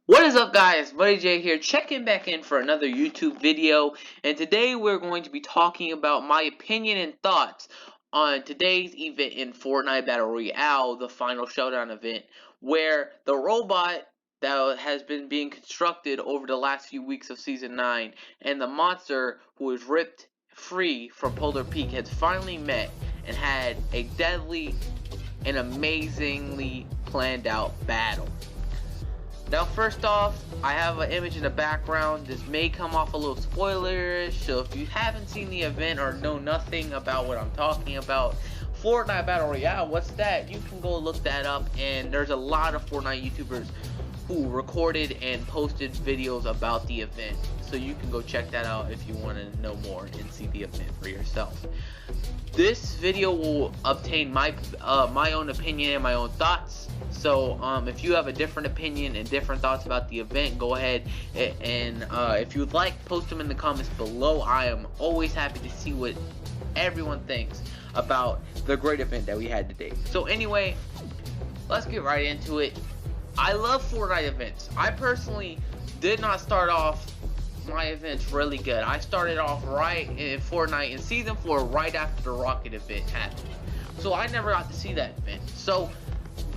What is up, guys? Buddy J here, checking back in for another YouTube video, and today we're going to be talking about my opinion and thoughts on today's event in Fortnite Battle Royale, the final Showdown event, where the robot that has been being constructed over the last few weeks of Season 9 and the monster who was ripped free from Polar Peak has finally met and had a deadly and amazingly planned out battle. Now, first off, I have an image in the background. This may come off a little spoilerish, so if you haven't seen the event or know nothing about what I'm talking about, Fortnite Battle Royale, what's that? You can go look that up, and there's a lot of Fortnite YouTubers who recorded and posted videos about the event, so you can go check that out if you want to know more and see the event for yourself. This video will obtain my own opinion and my own thoughts. So if you have a different opinion and different thoughts about the event, go ahead and if you would like, post them in the comments below. I am always happy to see what everyone thinks about the great event that we had today. So anyway, let's get right into it. I love Fortnite events. I personally did not start off my events really good. I started off right in Fortnite in Season 4 right after the Rocket event happened. So I never got to see that event. So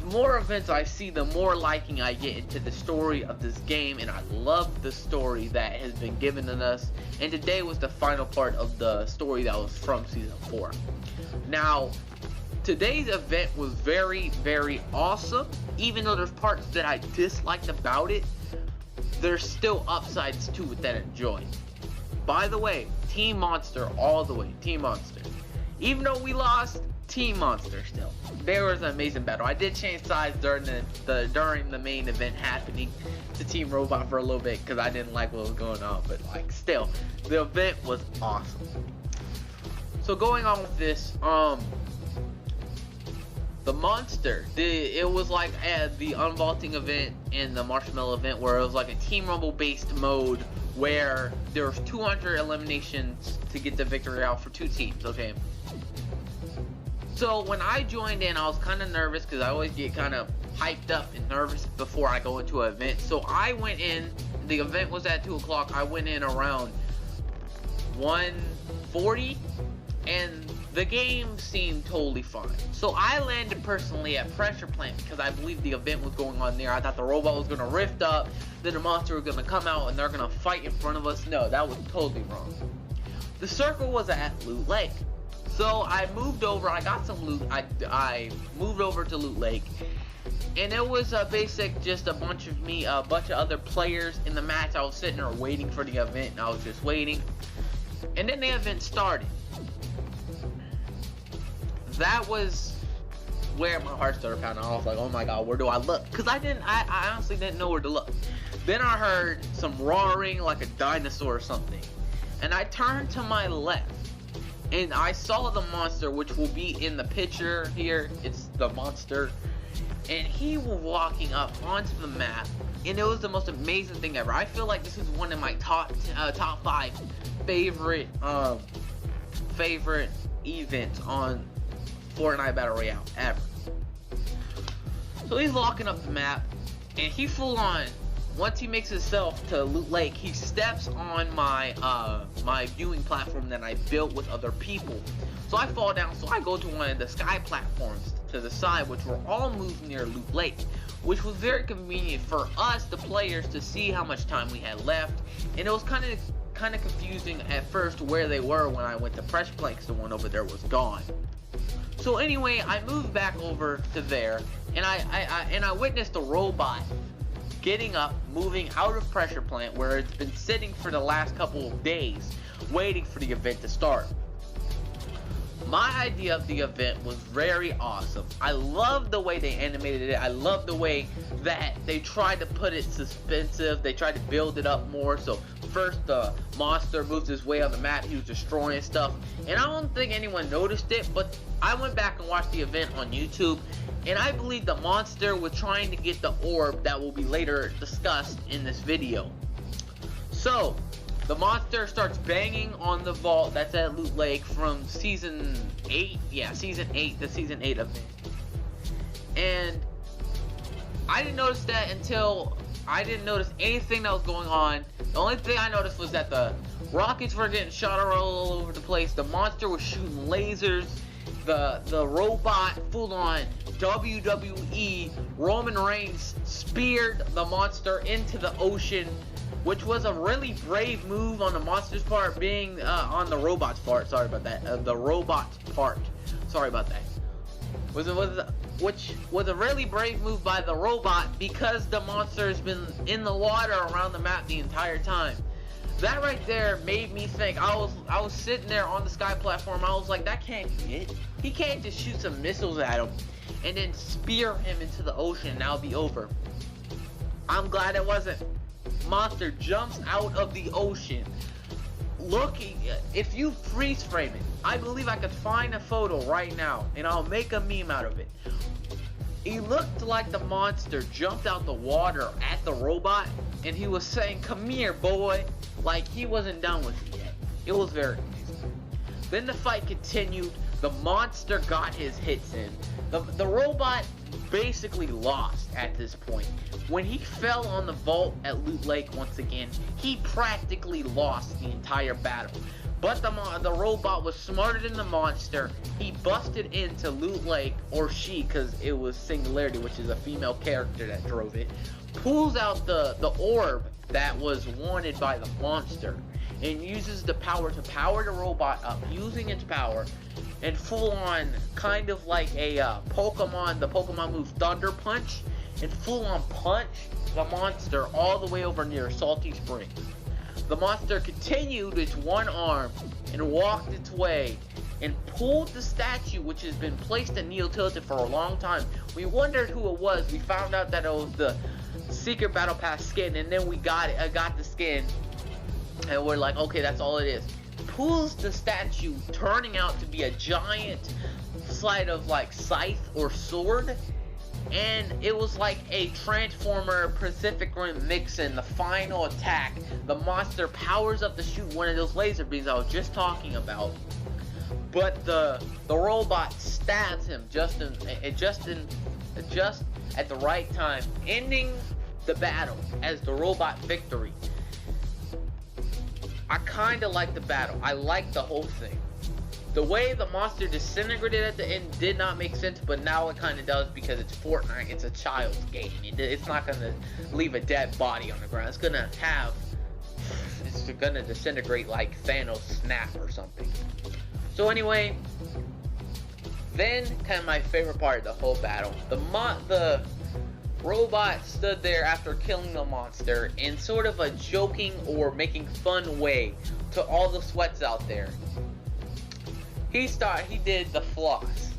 the more events I see, the more liking I get into the story of this game, and I love the story that has been given to us. And today was the final part of the story that was from Season 4. Now, today's event was very, very awesome. Even though there's parts that I disliked about it, there's still upsides to it that I enjoy. By the way, Team Monster all the way. Team Monster. Even though we lost, Team Monster still. There was an amazing battle. I did change sides during the main event happening to Team Robot for a little bit because I didn't like what was going on, but like still, the event was awesome. So going on with this, the monster, it was like the unvaulting event and the marshmallow event, where it was like a team rumble based mode where there was 200 eliminations to get the victory out for two teams. Okay, so when I joined in, I was kind of nervous because I always get kind of hyped up and nervous before I go into an event. So I went in, the event was at 2 o'clock, I went in around 1:40, and the game seemed totally fine. So I landed personally at Pressure Plant because I believe the event was going on there. I thought the robot was going to rift up, then the monster was going to come out and they're going to fight in front of us. No, that was totally wrong. The circle was at Loot Lake. So I moved over, I got some loot, I moved over to Loot Lake. And it was just a bunch of other players in the match. I was sitting there waiting for the event, and I was just waiting. And then the event started. That was where my heart started pounding. I was like, oh my god, where do I look? Because I honestly didn't know where to look. Then I heard some roaring like a dinosaur or something. And I turned to my left. And I saw the monster, which will be in the picture here. It's the monster. And he was walking up onto the map. And it was the most amazing thing ever. I feel like this is one of my top 5 favorite events on Fortnite Battle Royale ever. So he's locking up the map, and he full on, once he makes himself to Loot Lake, he steps on my my viewing platform that I built with other people. So I fall down, so I go to one of the sky platforms to the side, which were all moved near Loot Lake, which was very convenient for us, the players, to see how much time we had left. And it was kind of confusing at first where they were when I went to Pressure Plant, because the one over there was gone. So anyway, I moved back over to there, and I witnessed the robot getting up, moving out of Pressure Plant, where it's been sitting for the last couple of days, waiting for the event to start. My idea of the event was very awesome. I love the way they animated it. I love the way that they tried to put it suspensive. They tried to build it up more. So first the monster moves his way on the map. He was destroying stuff. And I don't think anyone noticed it, but I went back and watched the event on YouTube. And I believe the monster was trying to get the orb that will be later discussed in this video. So the monster starts banging on the vault that's at Loot Lake from Season 8. Yeah, Season 8, the Season 8 event. And I didn't notice that until I didn't notice anything that was going on. The only thing I noticed was that the rockets were getting shot all over the place. The monster was shooting lasers. The robot, full on WWE Roman Reigns, speared the monster into the ocean, which was a really brave move on the monster's part, being on the robot's part. Sorry about that. The robot's part. Sorry about that. Which was a really brave move by the robot, because the monster has been in the water around the map the entire time. That right there made me think. I was sitting there on the sky platform. I was like, that can't be it. He can't just shoot some missiles at him and then spear him into the ocean and now be over. I'm glad it wasn't. Monster jumps out of the ocean. Looking, if you freeze frame it, I believe I could find a photo right now and I'll make a meme out of it. He looked like the monster jumped out the water at the robot and he was saying, "Come here, boy." Like he wasn't done with it yet. It was very amazing. Then the fight continued. The monster got his hits in. The robot basically lost at this point. When he fell on the vault at Loot Lake once again, he practically lost the entire battle. But the robot was smarter than the monster. He busted into Loot Lake, or she, because it was Singularity, which is a female character that drove it, pulls out the orb that was wanted by the monster, and uses the power to power the robot up, using its power, and full on, kind of like a Pokemon, the Pokemon move Thunder Punch, and full on punch the monster all the way over near Salty Springs. The monster continued its one arm and walked its way and pulled the statue, which has been placed in Neo Tilted for a long time. We wondered who it was. We found out that it was the Secret Battle Pass skin, and then we got it. I got the skin, and we're like, okay, that's all it is. Pulls the statue, turning out to be a giant sleight of like scythe or sword, and it was like a Transformer Pacific Rim mix-in. The final attack, the monster powers up to shoot one of those laser beams I was just talking about, but the robot stabs him just at the right time, ending the battle as the robot victory. I kinda like the battle. I like the whole thing. The way the monster disintegrated at the end did not make sense, but now it kind of does, because it's Fortnite. It's a child's game. It's not gonna leave a dead body on the ground. It's gonna disintegrate like Thanos snap or something. So anyway, then kind of my favorite part of the whole battle. The robot stood there after killing the monster in sort of a joking or making fun way to all the sweats out there. He did the floss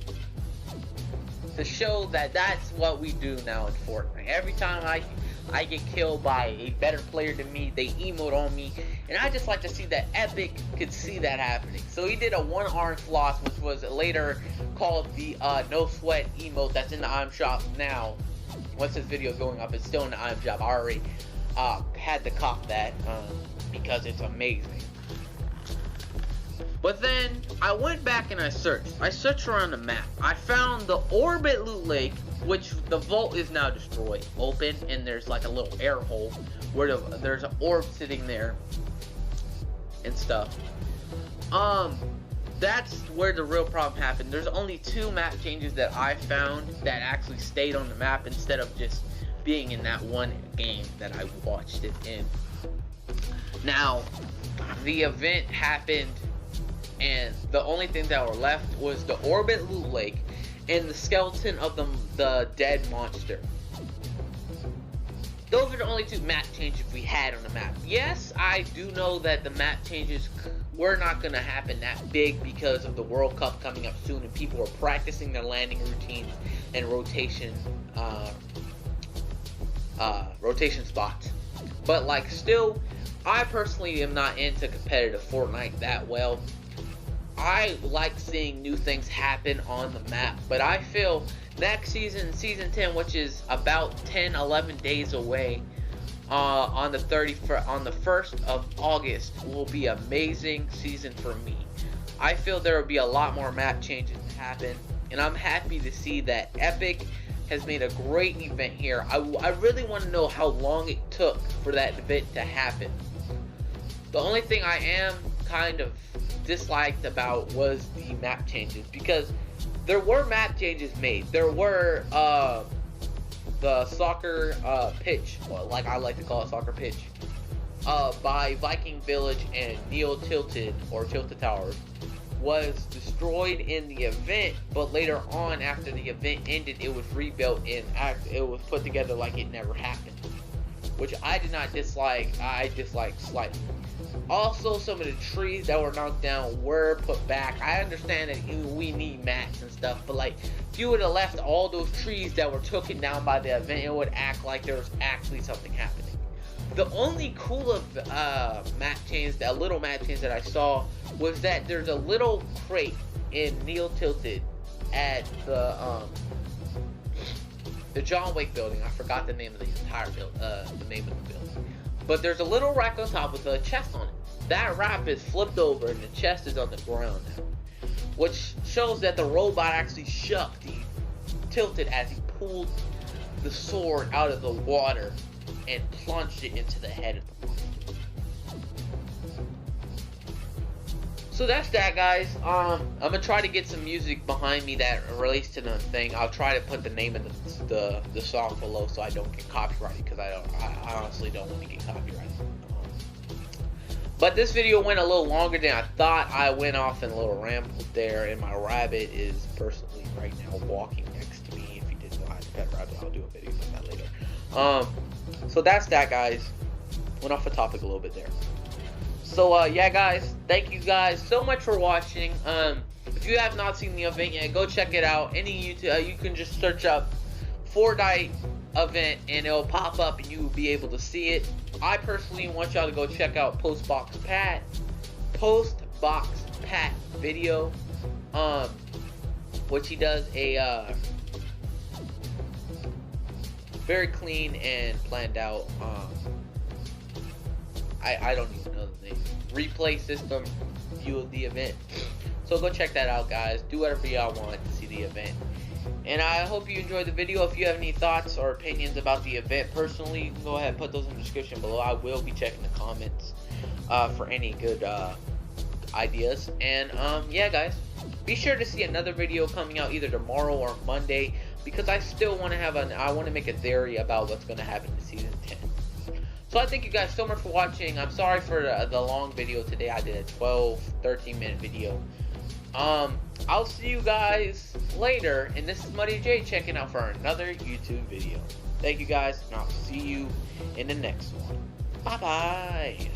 to show that that's what we do now in Fortnite. Every time I get killed by a better player than me, they emote on me, and I just like to see that Epic could see that happening. So he did a one-arm floss, which was later called the no sweat emote that's in the item shop now. Once this video is going up, it's still in the item shop. I already had to cop that because it's amazing. But then I went back and I searched around the map. I found the Orbit Loot Lake, which the vault is now destroyed, open, and there's like a little air hole where there's an orb sitting there and stuff. That's where the real problem happened. There's only 2 map changes that I found that actually stayed on the map instead of just being in that one game that I watched it in. Now, the event happened, and the only thing that were left was the Orbit Loot Lake and the skeleton of the dead monster. Those are the only 2 map changes we had on the map. Yes, I do know that the map changes were not going to happen that big because of the World Cup coming up soon, and people are practicing their landing routines and rotation spots. But like, still, I personally am not into competitive Fortnite that well. I like seeing new things happen on the map, but I feel next season, season 10, which is about 10-11 days away, on the 1st of August, will be an amazing season for me. I feel there will be a lot more map changes to happen, and I'm happy to see that Epic has made a great event here. I really want to know how long it took for that event to happen. The only thing I am kind of disliked about was the map changes, because there were map changes made. There were the soccer pitch, or like I like to call it, soccer pitch, by Viking Village and Neo Tilted, or Tilted Towers, was destroyed in the event, but later on, after the event ended, it was rebuilt and it was put together like it never happened, which I did not dislike. I disliked slightly. Also, some of the trees that were knocked down were put back. I understand that we need mats and stuff, but like, if you would have left all those trees that were taken down by the event, it would act like there was actually something happening. The only cool map change, that little map change that I saw, was that there's a little crate in Neo Tilted at the John Wick building. I forgot the name of the entire the name of the building. But there's a little rack on top with a chest on it. That wrap is flipped over and the chest is on the ground now, which shows that the robot actually shook the Tilted as he pulled the sword out of the water and plunged it into the head of the monster. So that's that, guys. I'm gonna try to get some music behind me that relates to the thing. I'll try to put the name of the song below so I don't get copyrighted, because I honestly don't want to get copyrighted. But this video went a little longer than I thought. I went off in a little ramble there, and my rabbit is personally right now walking next to me. If you didn't know I had a pet rabbit, I'll do a video about that later. So that's that, guys. Went off the topic a little bit there. So yeah, guys, thank you guys so much for watching. If you have not seen the event yet, go check it out. Any YouTube, you can just search up Fortnite event and it'll pop up and you will be able to see it. I personally want y'all to go check out Postbox Pat video, which he does a very clean and planned out I don't even know the name, replay system view of the event. So go check that out, guys. Do whatever y'all want to see the event. And I hope you enjoyed the video. If you have any thoughts or opinions about the event personally, you can go ahead and put those in the description below. I will be checking the comments for any good ideas. And yeah, guys, be sure to see another video coming out either tomorrow or Monday, because I still want to have I want to make a theory about what's going to happen in season 10. So I thank you guys so much for watching. I'm sorry for the long video today. I did a 12-13 minute video. I'll see you guys later, and this is Muddy J checking out for another YouTube video. Thank you guys, and I'll see you in the next one. Bye bye.